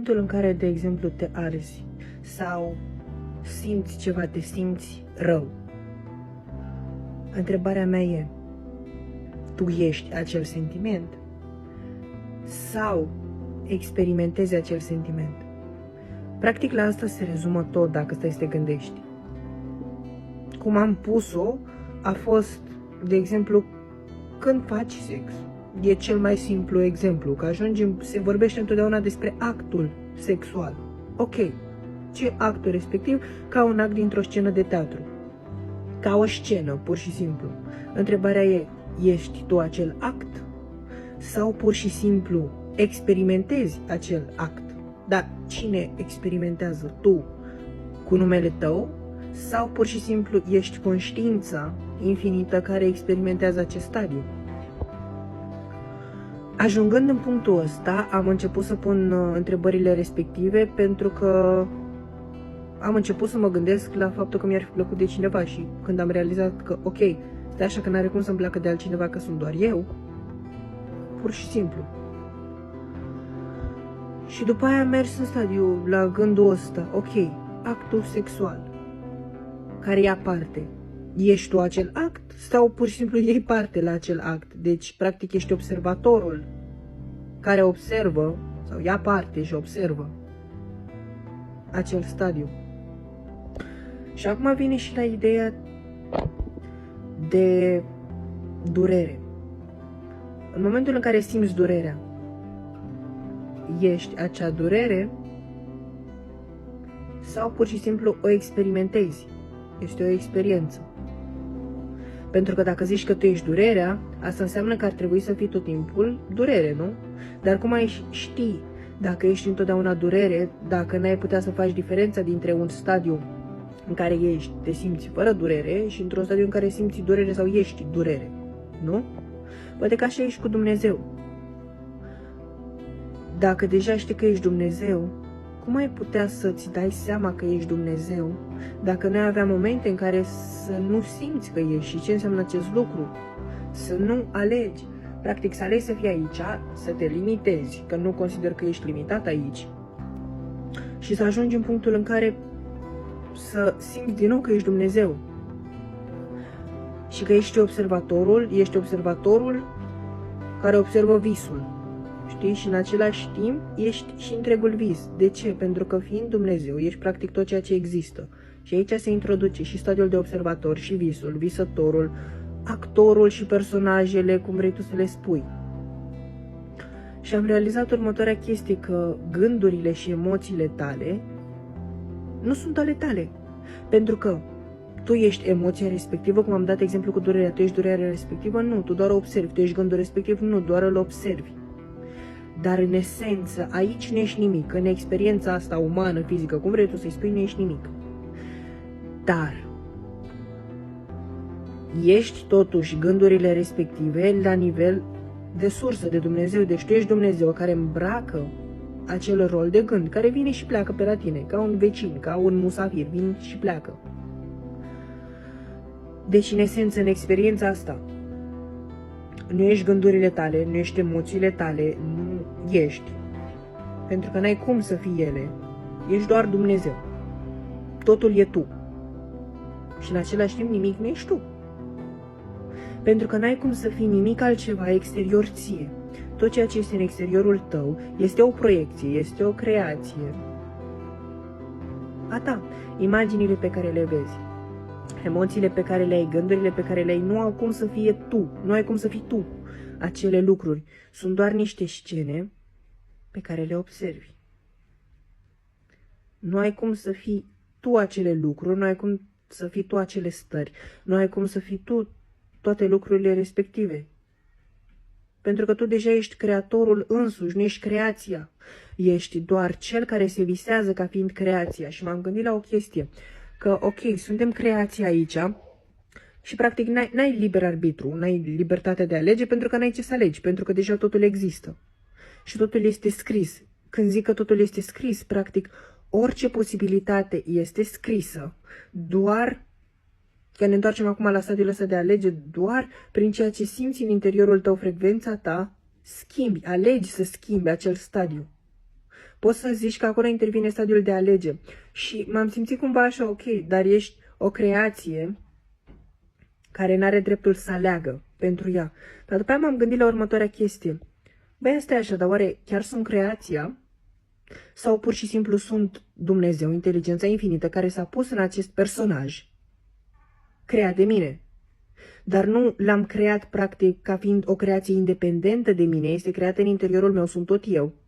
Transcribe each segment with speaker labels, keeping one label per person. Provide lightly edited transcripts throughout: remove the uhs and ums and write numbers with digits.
Speaker 1: momentul în care, de exemplu, te arzi sau simți ceva, te simți rău, întrebarea mea e, tu ești acel sentiment sau experimentezi acel sentiment? Practic la asta se rezumă tot dacă stai să te gândești. Cum am pus-o a fost, de exemplu, când faci sex. E cel mai simplu exemplu, că se vorbește întotdeauna despre actul sexual. Ok, ce actul respectiv? Ca un act dintr-o scenă de teatru. Ca o scenă, pur și simplu. Întrebarea e, ești tu acel act? Sau pur și simplu experimentezi acel act? Dar cine experimentează? Tu cu numele tău? Sau pur și simplu ești conștiința infinită care experimentează acest stadiu? Ajungând în punctul ăsta, am început să pun întrebările respective pentru că am început să mă gândesc la faptul că mi-ar fi plăcut de cineva și când am realizat că, ok, stai așa că n-are cum să-mi placă de altcineva, că sunt doar eu, pur și simplu. Și după aia am mers în stadiu la gândul ăsta, ok, actul sexual, care ia parte. Ești tu acel act sau pur și simplu iei parte la acel act? Deci, practic, ești observatorul care observă sau ia parte și observă acel stadiu. Și acum vine și la ideea de durere. În momentul în care simți durerea, ești acea durere sau pur și simplu o experimentezi? Este o experiență. Pentru că dacă zici că tu ești durerea, asta înseamnă că ar trebui să fii tot timpul durere, nu? Dar cum ai ști dacă ești întotdeauna durere, dacă n-ai putea să faci diferența dintre un stadiu în care ești, te simți fără durere și într-un stadiu în care simți durere sau ești durere, nu? Poate că așa ești cu Dumnezeu. Dacă deja știi că ești Dumnezeu, cum ai putea să-ți dai seama că ești Dumnezeu dacă noi aveam momente în care să nu simți că ești? Și ce înseamnă acest lucru? Să nu alegi. Practic să alegi să fii aici, să te limitezi, că nu consider că ești limitat aici, și să ajungi în punctul în care să simți din nou că ești Dumnezeu. Și că ești observatorul care observă visul. Știi? Și în același timp ești și întregul vis. De ce? Pentru că fiind Dumnezeu, ești practic tot ceea ce există. Și aici se introduce și stadiul de observator, și visul, visătorul, actorul și personajele, cum vrei tu să le spui. Și am realizat următoarea chestie, că gândurile și emoțiile tale nu sunt ale tale. Pentru că tu ești emoția respectivă, cum am dat exemplu cu durerea, tu ești durerea respectivă, nu, tu doar o observi, tu ești gândul respectiv, nu, doar îl observi. Dar în esență, aici nu ești nimic, în experiența asta umană, fizică, cum vrei tu să-i spui, nu ești nimic. Dar ești totuși gândurile respective la nivel de sursă, de Dumnezeu, deci tu ești Dumnezeu care îmbracă acel rol de gând, care vine și pleacă pe la tine, ca un vecin, ca un musafir, vin și pleacă. Deci, în esență, în experiența asta, nu ești gândurile tale, nu ești emoțiile tale, nu ești. Pentru că n-ai cum să fii ele. Ești doar Dumnezeu. Totul e tu. Și în același timp nimic nu ești tu. Pentru că n-ai cum să fii nimic altceva exterior ție. Tot ceea ce este în exteriorul tău este o proiecție, este o creație a ta. Imaginile pe care le vezi, emoțiile pe care le ai, gândurile pe care le ai, nu au cum să fie tu, nu ai cum să fii tu. Acele lucruri sunt doar niște scene pe care le observi. Nu ai cum să fii tu acele lucruri, nu ai cum să fii tu acele stări, nu ai cum să fii tu toate lucrurile respective. Pentru că tu deja ești creatorul însuși, nu ești creația. Ești doar cel care se visează ca fiind creația. Și m-am gândit la o chestie, că ok, suntem creația aici și practic n-ai liber arbitru, n-ai libertatea de a alege pentru că n-ai ce să alegi, pentru că deja totul există. Și totul este scris. Când zic că totul este scris, practic orice posibilitate este scrisă, doar că ne întoarcem acum la stadiul ăsta de a alege, doar prin ceea ce simți în interiorul tău, frecvența ta, schimbi, alegi să schimbi acel stadiu. Poți să zici că acolo intervine stadiul de a alege. Și m-am simțit cumva așa, ok, dar ești o creație care n-are dreptul să aleagă pentru ea. Dar după aia m-am gândit la următoarea chestie. Băi, asta e așa, dar oare chiar sunt creația? Sau pur și simplu sunt Dumnezeu, inteligența infinită, care s-a pus în acest personaj creat de mine? Dar nu l-am creat practic ca fiind o creație independentă de mine, este creată în interiorul meu, sunt tot eu.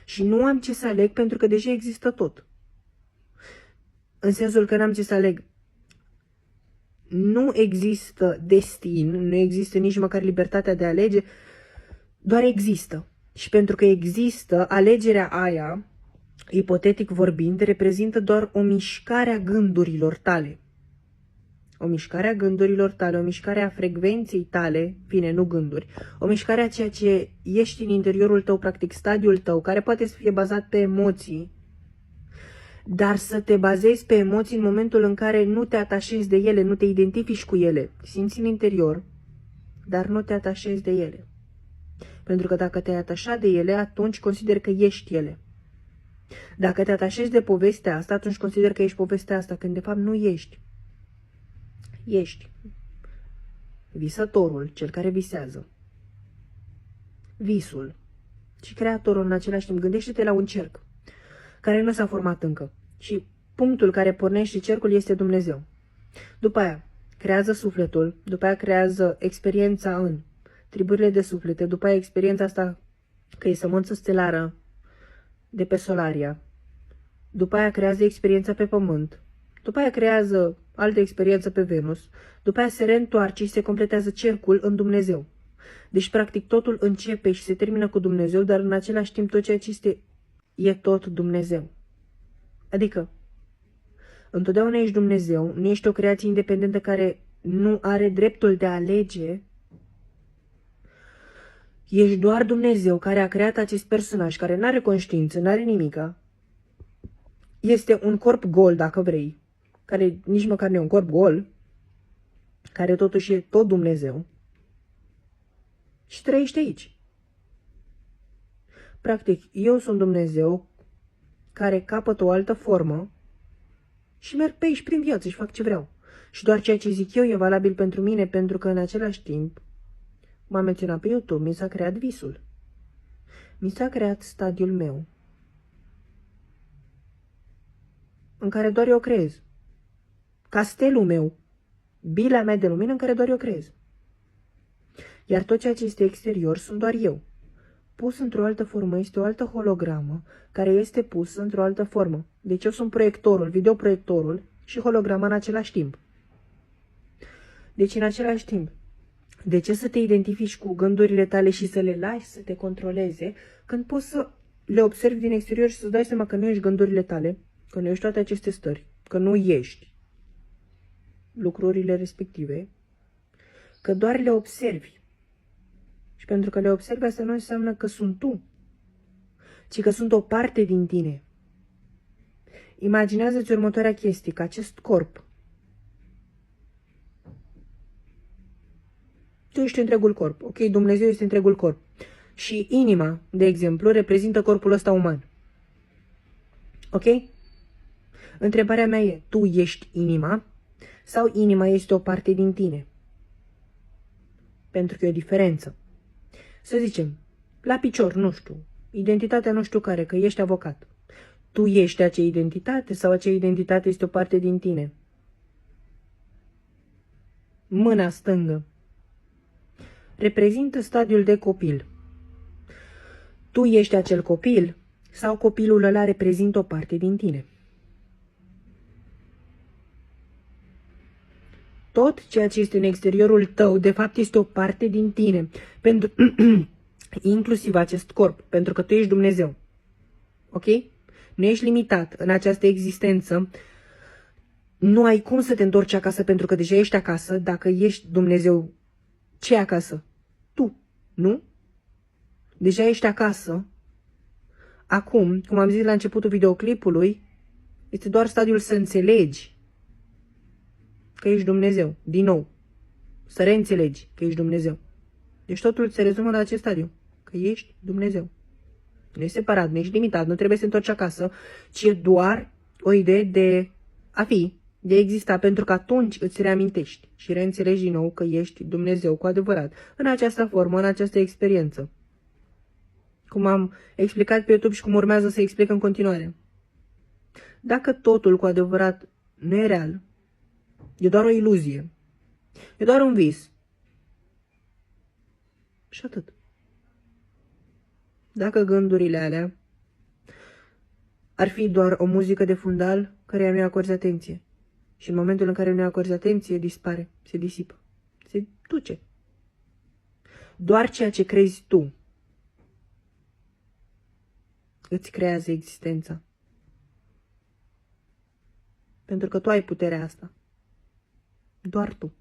Speaker 1: Și nu am ce să aleg pentru că deja există tot. În sensul că n-am ce să aleg. Nu există destin, nu există nici măcar libertatea de a alege, doar există. Și pentru că există, alegerea aia, ipotetic vorbind, reprezintă doar o mișcare a gândurilor tale. O mișcare a gândurilor tale, o mișcare a frecvenței tale, bine, nu gânduri, o mișcare a ceea ce ești în interiorul tău, practic stadiul tău, care poate să fie bazat pe emoții, dar să te bazezi pe emoții în momentul în care nu te atașezi de ele, nu te identifici cu ele, simți în interior, dar nu te atașezi de ele. Pentru că dacă te-ai atașat de ele, atunci consider că ești ele. Dacă te atașezi de povestea asta, atunci consider că ești povestea asta, când de fapt nu ești. Ești visătorul, cel care visează. Visul și creatorul în același timp. Gândește-te la un cerc care nu s-a format încă. Și punctul care pornește cercul este Dumnezeu. După aia creează sufletul, după aia creează experiența în triburile de suflete, după aia experiența asta că e sămânță stelară de pe Solaria, după aia creează experiența pe Pământ, după aia creează altă experiență pe Venus, după aia se reîntoarce și se completează cercul în Dumnezeu. Deci, practic, totul începe și se termină cu Dumnezeu, dar în același timp tot ceea ce este e tot Dumnezeu. Adică, întotdeauna ești Dumnezeu, nu ești o creație independentă care nu are dreptul de a alege. Ești doar Dumnezeu care a creat acest personaj, care nu are conștiință, nu are nimica. Este un corp gol, dacă vrei, care nici măcar nu e un corp gol, care totuși e tot Dumnezeu și trăiește aici. Practic, eu sunt Dumnezeu care capătă o altă formă și merg pe aici prin viață și fac ce vreau. Și doar ceea ce zic eu e valabil pentru mine, pentru că în același timp m-am menționat pe YouTube, mi s-a creat visul. Mi s-a creat stadiul meu, în care doar eu creez. Castelul meu, bila mea de lumină în care doar eu creez. Iar tot ceea ce este exterior sunt doar eu. Pus într-o altă formă, este o altă hologramă care este pusă într-o altă formă. Deci eu sunt proiectorul, videoproiectorul și holograma în același timp. Deci în același timp, de ce să te identifici cu gândurile tale și să le lași să te controleze când poți să le observi din exterior și să-ți dai seama că nu ești gândurile tale, că nu ești toate aceste stări, că nu ești lucrurile respective, că doar le observi. Și pentru că le observi, asta nu înseamnă că sunt tu, ci că sunt o parte din tine. Imaginează-ți următoarea chestie, că acest corp, tu ești întregul corp, ok? Dumnezeu este întregul corp. Și inima, de exemplu, reprezintă corpul ăsta uman. Ok? Întrebarea mea e, tu ești inima sau inima este o parte din tine? Pentru că e o diferență. Să zicem, la picior, nu știu, identitatea nu știu care, că ești avocat. Tu ești acea identitate sau acea identitate este o parte din tine? Mâna stângă reprezintă stadiul de copil. Tu ești acel copil sau copilul ăla reprezintă o parte din tine? Tot ceea ce este în exteriorul tău, de fapt, este o parte din tine. Pentru inclusiv acest corp, pentru că tu ești Dumnezeu. Ok? Nu ești limitat în această existență. Nu ai cum să te întorci acasă pentru că deja ești acasă. Dacă ești Dumnezeu, ce acasă? Tu, nu? Deja ești acasă. Acum, cum am zis la începutul videoclipului, este doar stadiul să înțelegi că ești Dumnezeu. Din nou, să reînțelegi că ești Dumnezeu. Deci totul se rezumă la acest stadiu, că ești Dumnezeu. Nu e separat, nu ești limitat, nu trebuie să te întorci acasă, ci e doar o idee de a fi, de a exista, pentru că atunci îți reamintești și reînțelegi din nou că ești Dumnezeu cu adevărat, în această formă, în această experiență. Cum am explicat pe YouTube și cum urmează să explic în continuare. Dacă totul cu adevărat nu e real, e doar o iluzie, e doar un vis. Și atât. Dacă gândurile alea ar fi doar o muzică de fundal care nu-i acorzi atenție. Și în momentul în care nu-i acorzi atenție, dispare, se disipă, se duce. Doar ceea ce crezi tu îți creează existența. Pentru că tu ai puterea asta. Doar tu.